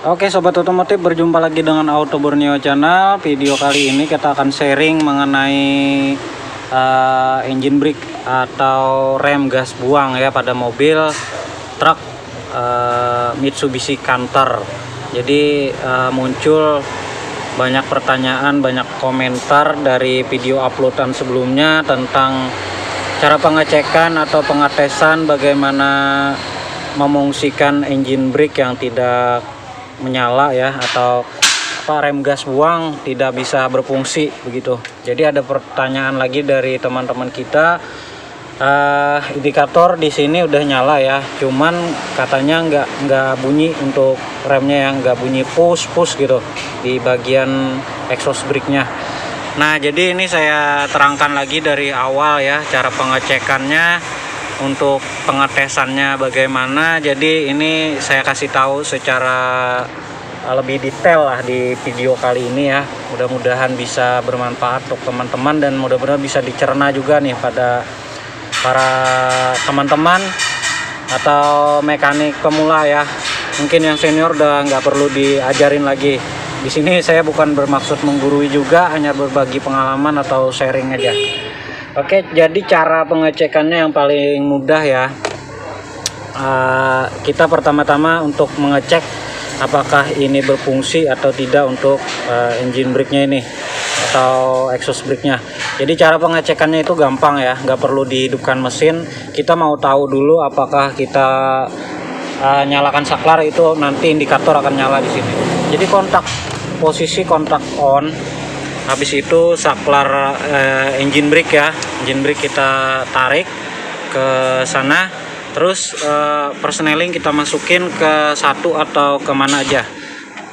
Oke sobat otomotif, berjumpa lagi dengan Auto Borneo Channel. Video kali ini kita akan sharing mengenai engine brake atau rem gas buang ya pada mobil truk Mitsubishi Canter. Jadi muncul banyak pertanyaan, banyak komentar dari video uploadan sebelumnya tentang cara pengecekan atau pengetesan bagaimana memungsikan engine brake yang tidak menyala ya, atau rem gas buang tidak bisa berfungsi begitu. Jadi ada pertanyaan lagi dari teman-teman kita, indikator di sini udah nyala ya, cuman katanya nggak bunyi untuk remnya, yang nggak bunyi push gitu di bagian exhaust brake-nya. Nah jadi ini saya terangkan lagi dari awal ya cara pengecekannya, untuk pengetesannya bagaimana. Jadi ini saya kasih tahu secara lebih detail lah di video kali ini ya. Mudah-mudahan bisa bermanfaat untuk teman-teman dan mudah-mudahan bisa dicerna juga nih pada para teman-teman atau mekanik pemula ya. Mungkin yang senior udah nggak perlu diajarin lagi. Di sini saya bukan bermaksud menggurui juga, hanya berbagi pengalaman atau sharing aja. Oke, jadi cara pengecekannya yang paling mudah ya. Kita pertama-tama untuk mengecek apakah ini berfungsi atau tidak untuk engine brake-nya ini atau exhaust brake-nya. Jadi cara pengecekannya itu gampang ya, nggak perlu dihidupkan mesin. Kita mau tahu dulu apakah kita nyalakan saklar, itu nanti indikator akan nyala di sini. Jadi posisi kontak on. Habis itu saklar engine brake ya, engine brake kita tarik ke sana, terus persneling kita masukin ke satu atau kemana aja.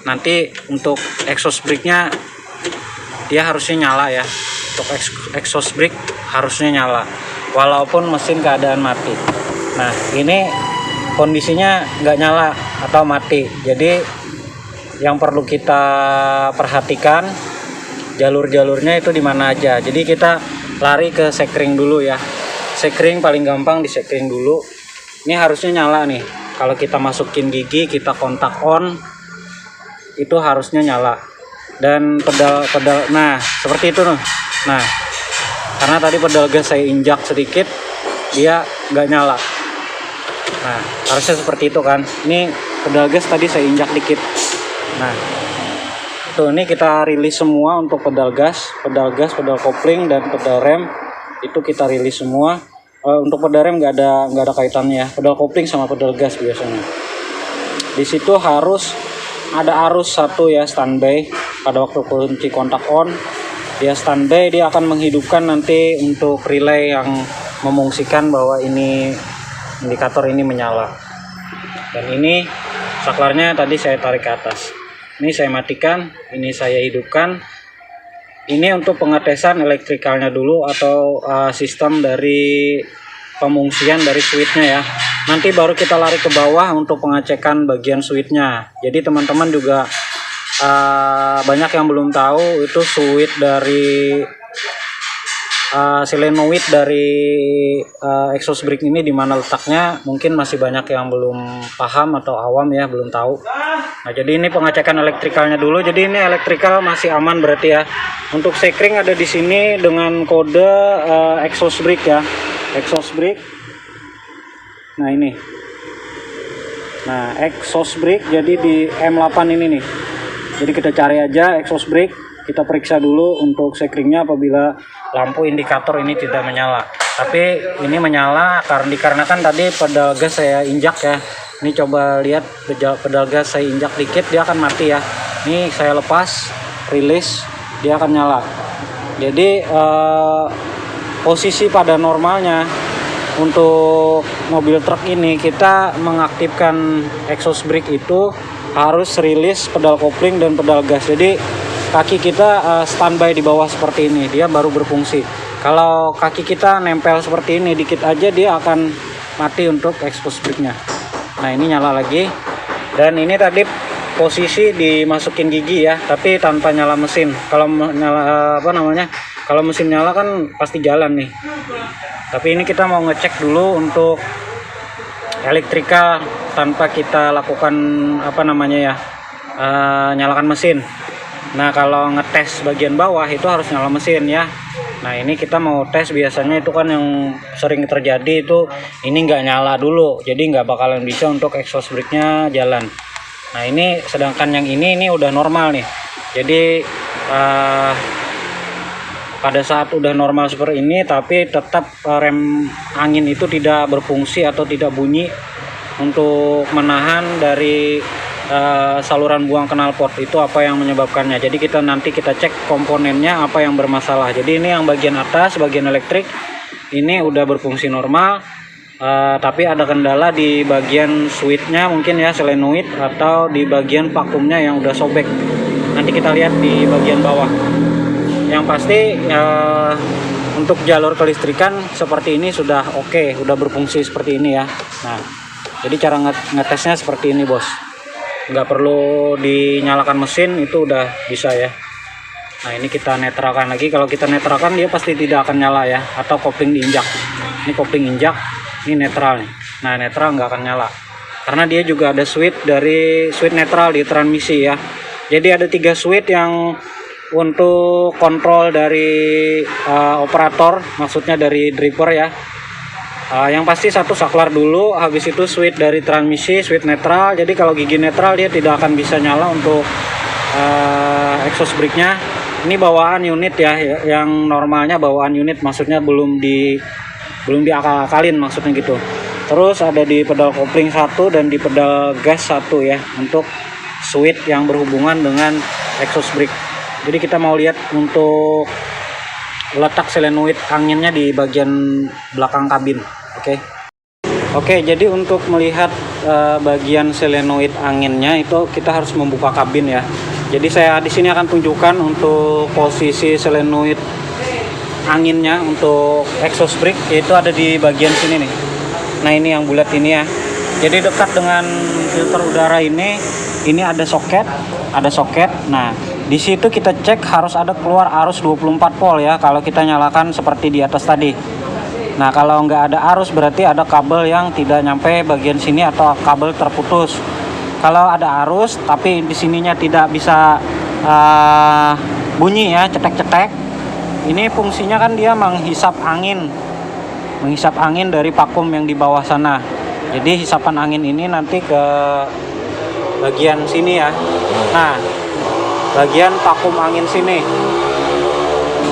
Nanti untuk exhaust brake-nya dia harusnya nyala ya, untuk exhaust brake harusnya nyala walaupun mesin keadaan mati. Nah ini kondisinya nggak nyala atau mati, jadi yang perlu kita perhatikan jalur-jalurnya itu di mana aja. Jadi kita lari ke sekring dulu ya. Sekring paling gampang, di sekring dulu. Ini harusnya nyala nih. Kalau kita masukin gigi, kita kontak on, itu harusnya nyala. Dan pedal, nah seperti itu nih. Nah, karena tadi pedal gas saya injak sedikit, dia nggak nyala. Nah, harusnya seperti itu kan. Ini pedal gas tadi saya injak dikit. Nah, tuh ini kita rilis semua untuk pedal gas, pedal kopling dan pedal rem itu kita rilis semua. Untuk pedal rem nggak ada kaitannya ya, pedal kopling sama pedal gas biasanya. Di situ harus ada arus satu ya, standby. Pada waktu kunci kontak on, dia standby, dia akan menghidupkan nanti untuk relay yang memungsikan bahwa ini indikator ini menyala. Dan ini saklarnya tadi saya tarik ke atas. Ini saya matikan, ini saya hidupkan. Ini untuk pengetesan elektrikalnya dulu atau sistem dari pemungsian dari switchnya ya. Nanti baru kita lari ke bawah untuk pengecekan bagian switchnya. Jadi teman-teman juga banyak yang belum tahu itu switch dari solenoid dari exhaust brake ini di mana letaknya. Mungkin masih banyak yang belum paham atau awam ya, belum tahu. Nah jadi ini pengecekan elektrikalnya dulu. Jadi ini elektrikal masih aman berarti ya. Untuk sekring ada di sini dengan kode exhaust brake ya, exhaust brake. Nah ini, nah exhaust brake jadi di M8 ini nih. Jadi kita cari aja exhaust brake, kita periksa dulu untuk sekringnya apabila lampu indikator ini tidak menyala. Tapi ini menyala dikarenakan tadi pedal gas saya injak ya. Ini coba lihat pedal gas saya injak dikit, dia akan mati ya. Ini saya lepas, rilis, dia akan nyala. Jadi posisi pada normalnya untuk mobil truk ini, kita mengaktifkan exhaust brake itu harus rilis pedal kopling dan pedal gas. Jadi kaki kita standby di bawah seperti ini, dia baru berfungsi. Kalau kaki kita nempel seperti ini dikit aja, dia akan mati untuk exhaust brake-nya. Nah ini nyala lagi. Dan ini tadi posisi dimasukin gigi ya, tapi tanpa nyala mesin. Kalau nyala kalau mesin nyala kan pasti jalan nih. Tapi ini kita mau ngecek dulu untuk elektrika tanpa kita lakukan nyalakan mesin. Nah kalau ngetes bagian bawah itu harus nyala mesin ya. Nah ini kita mau tes, biasanya itu kan yang sering terjadi itu ini nggak nyala dulu, jadi nggak bakalan bisa untuk exhaust brake-nya jalan. Nah ini sedangkan yang ini udah normal nih. Jadi pada saat udah normal seperti ini tapi tetap rem angin itu tidak berfungsi atau tidak bunyi untuk menahan dari saluran buang knalpot. Itu apa yang menyebabkannya. Jadi nanti kita cek komponennya apa yang bermasalah. Jadi ini yang bagian atas, bagian elektrik ini udah berfungsi normal, tapi ada kendala di bagian switchnya mungkin ya, solenoid, atau di bagian vakumnya yang udah sobek. Nanti kita lihat di bagian bawah. Yang pasti untuk jalur kelistrikan seperti ini sudah oke, udah berfungsi seperti ini ya. Nah jadi cara ngetesnya seperti ini bos, nggak perlu dinyalakan mesin, itu udah bisa ya. Nah ini kita netralkan lagi. Kalau kita netralkan dia pasti tidak akan nyala ya, atau kopling diinjak. Ini kopling injak, ini netral nih. Nah netral nggak akan nyala karena dia juga ada switch netral di transmisi ya. Jadi ada 3 switch yang untuk kontrol dari operator, maksudnya dari driver ya. Yang pasti satu saklar dulu, habis itu switch dari transmisi, switch netral. Jadi kalau gigi netral dia tidak akan bisa nyala untuk exhaust brake-nya. Ini bawaan unit ya, yang normalnya bawaan unit, maksudnya belum diakal-akalin maksudnya gitu. Terus ada di pedal kopling 1 dan di pedal gas 1 ya, untuk switch yang berhubungan dengan exhaust brake. Jadi kita mau lihat untuk letak solenoid anginnya di bagian belakang kabin. Oke, jadi untuk melihat bagian solenoid anginnya itu kita harus membuka kabin ya. Jadi saya di sini akan tunjukkan untuk posisi solenoid anginnya untuk exhaust brake, yaitu ada di bagian sini nih. Nah ini yang bulat ini ya. Jadi dekat dengan filter udara ini ada soket. Nah di situ kita cek harus ada keluar arus 24 volt ya, kalau kita nyalakan seperti di atas tadi. Nah kalau nggak ada arus berarti ada kabel yang tidak nyampe bagian sini atau kabel terputus. Kalau ada arus tapi di sininya tidak bisa bunyi ya, cetek-cetek, ini fungsinya kan dia menghisap angin dari vakum yang di bawah sana. Jadi hisapan angin ini nanti ke bagian sini ya. Nah bagian vakum angin sini.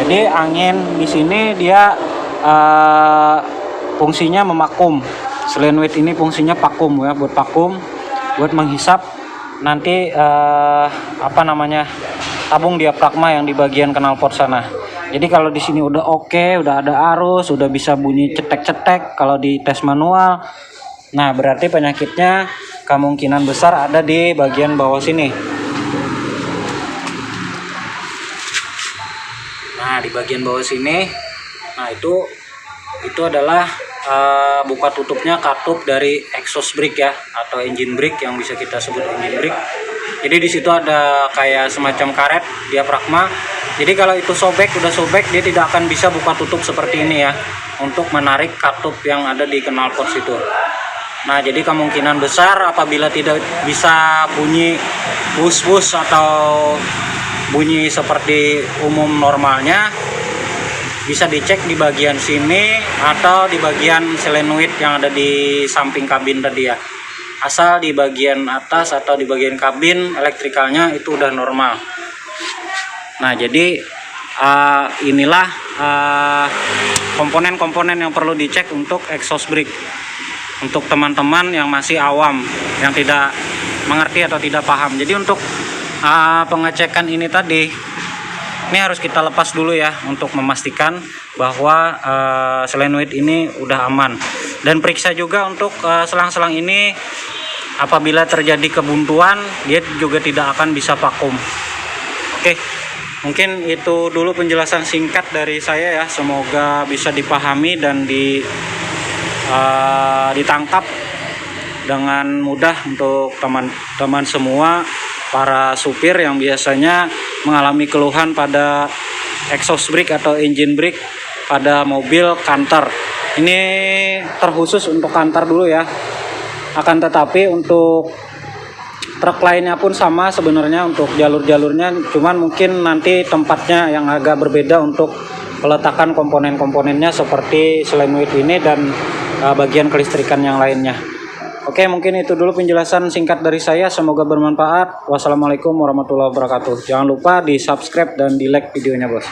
Jadi angin di sini dia fungsinya memakum. Solenoid ini fungsinya vakum ya, buat vakum, buat menghisap nanti tabung diafragma yang di bagian knalpot sana. Jadi kalau di sini udah oke, udah ada arus, udah bisa bunyi cetek-cetek kalau di tes manual. Nah berarti penyakitnya kemungkinan besar ada di bagian bawah sini. Nah di bagian bawah sini, nah itu adalah buka tutupnya katup dari exhaust brake ya, atau engine brake yang bisa kita sebut engine brake. Jadi di situ ada kayak semacam karet diafragma. Jadi kalau itu udah sobek, dia tidak akan bisa buka tutup seperti ini ya, untuk menarik katup yang ada di knalpot situ. Nah jadi kemungkinan besar apabila tidak bisa bunyi bus-bus atau bunyi seperti umum normalnya, bisa dicek di bagian sini atau di bagian solenoid yang ada di samping kabin tadi ya. Asal di bagian atas atau di bagian kabin elektrikalnya itu udah normal. Nah jadi inilah komponen-komponen yang perlu dicek untuk exhaust brake. Untuk teman-teman yang masih awam, yang tidak mengerti atau tidak paham. Jadi untuk pengecekan ini tadi, ini harus kita lepas dulu ya, untuk memastikan bahwa solenoid ini udah aman. Dan periksa juga untuk selang-selang ini, apabila terjadi kebuntuan dia juga tidak akan bisa vakum. Oke, mungkin itu dulu penjelasan singkat dari saya ya, semoga bisa dipahami dan ditangkap dengan mudah untuk teman-teman semua, para supir yang biasanya mengalami keluhan pada exhaust brake atau engine brake pada mobil Canter. Ini terkhusus untuk Canter dulu ya. Akan tetapi untuk Truk lainnya pun sama sebenarnya untuk jalur-jalurnya, cuman mungkin nanti tempatnya yang agak berbeda untuk peletakan komponen-komponennya seperti solenoid ini dan bagian kelistrikan yang lainnya. Oke, mungkin itu dulu penjelasan singkat dari saya, semoga bermanfaat. Wassalamualaikum warahmatullahi wabarakatuh. Jangan lupa di subscribe dan di like videonya, bos.